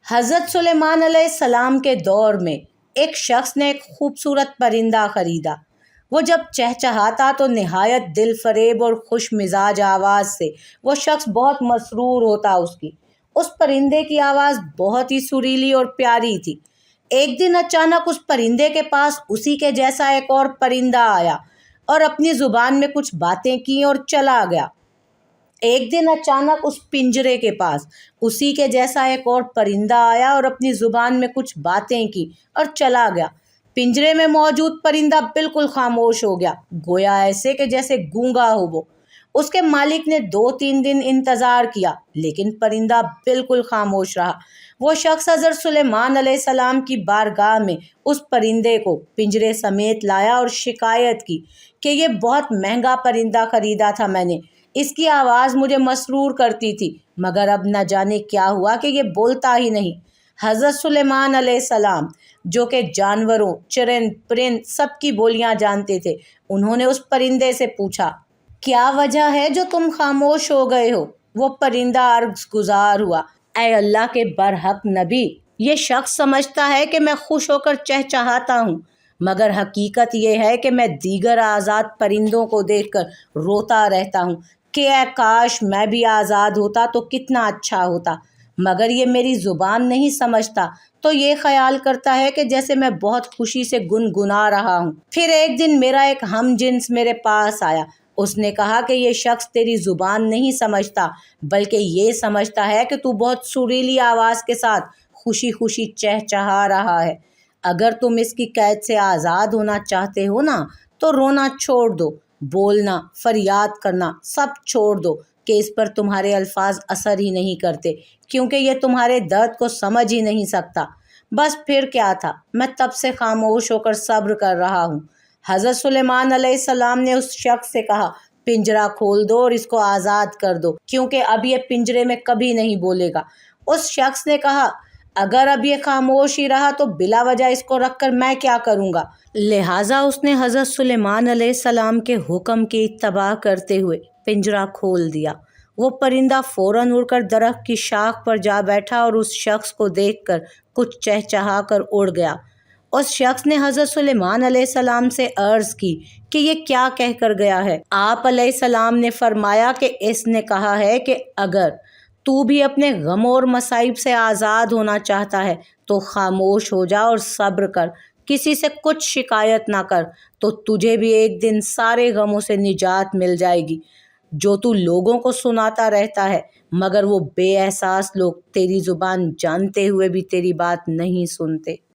हज़रत सुलेमान अलैहिस्सलाम के दौर में एक शख्स ने एक खूबसूरत परिंदा ख़रीदा। वो जब चहचहाता तो निहायत दिल फरेब और खुश मिजाज आवाज़ से वो शख्स बहुत मसरूर होता। उस परिंदे की आवाज़ बहुत ही सुरीली और प्यारी थी। एक दिन अचानक उस परिंदे के पास उसी के जैसा एक और परिंदा आया और अपनी ज़ुबान में कुछ बातें की और चला गया। एक दिन अचानक उस पिंजरे के पास उसी के जैसा एक और परिंदा आया और अपनी ज़ुबान में कुछ बातें की और चला गया। पिंजरे में मौजूद परिंदा बिल्कुल खामोश हो गया, गोया ऐसे कि जैसे गूंगा हो वो। उसके मालिक ने 2-3 दिन इंतज़ार किया, लेकिन परिंदा बिल्कुल खामोश रहा। वो शख्स हज़रत सुलेमान अलैहिस्सलाम की बारगाह में उस परिंदे को पिंजरे समेत लाया और शिकायत की कि ये बहुत महंगा परिंदा ख़रीदा था मैंने, इसकी आवाज़ मुझे मसरूर करती थी, मगर अब न जाने क्या हुआ कि ये बोलता ही नहीं। हज़रत सुलेमान अलैहिस्सलाम, जो कि जानवरों, चरिंद परिंद सबकी बोलियां जानते थे, उन्होंने उस परिंदे से पूछा, क्या वजह है जो तुम खामोश हो गए हो? वो परिंदा अर्ज़ गुज़ार हुआ, ऐ अल्लाह के बरहक नबी, ये शख्स समझता है कि मैं खुश होकर चहचहाता हूँ, मगर हकीकत ये है कि मैं दीगर आज़ाद परिंदों को देखकर रोता रहता हूँ कि ऐ काश मैं भी आज़ाद होता तो कितना अच्छा होता। मगर ये मेरी ज़ुबान नहीं समझता, तो ये ख्याल करता है कि जैसे मैं बहुत खुशी से गुनगुना रहा हूँ। फिर एक दिन मेरा एक हम जिन्स मेरे पास आया। उसने कहा कि ये शख्स तेरी ज़ुबान नहीं समझता, बल्कि ये समझता है कि तू बहुत सुरीली आवाज़ के साथ खुशी खुशी चहचहा रहा है। अगर तुम इसकी कैद से आज़ाद होना चाहते हो ना, तो रोना छोड़ दो, बोलना, फरियाद करना सब छोड़ दो कि इस पर तुम्हारे अल्फाज असर ही नहीं करते, क्योंकि ये तुम्हारे दर्द को समझ ही नहीं सकता। बस फिर क्या था, मैं तब से खामोश होकर सब्र कर रहा हूँ। हज़रत सुलेमान अलैहिस्सलाम ने उस शख्स से कहा, पिंजरा खोल दो और इसको आज़ाद कर दो, क्योंकि अब ये पिंजरे में कभी नहीं बोलेगा। उस शख्स ने कहा, अगर अब ये खामोश ही रहा तो बिला वजह इसको रखकर मैं क्या करूँगा। लिहाजा उसने हज़रत सुलेमान अलैहिस्सलाम के हुक्म की इत्तबा करते हुए पिंजरा खोल दिया। वो परिंदा फ़ौरन उड़कर दरख्त की शाख पर जा बैठा और उस शख्स को देखकर कुछ चहचहा कर उड़ गया। उस शख्स ने हज़रत सुलेमान अलैहिस्सलाम से अर्ज़ की कि ये क्या कहकर गया है। आप अलैहिस्सलाम ने फरमाया कि इसने कहा है कि अगर तू भी अपने गम और मसाइब से आज़ाद होना चाहता है तो खामोश हो जा और सब्र कर, किसी से कुछ शिकायत ना कर, तो तुझे भी एक दिन सारे गमों से निजात मिल जाएगी जो तू लोगों को सुनाता रहता है, मगर वो बेएहसास लोग तेरी ज़ुबान जानते हुए भी तेरी बात नहीं सुनते।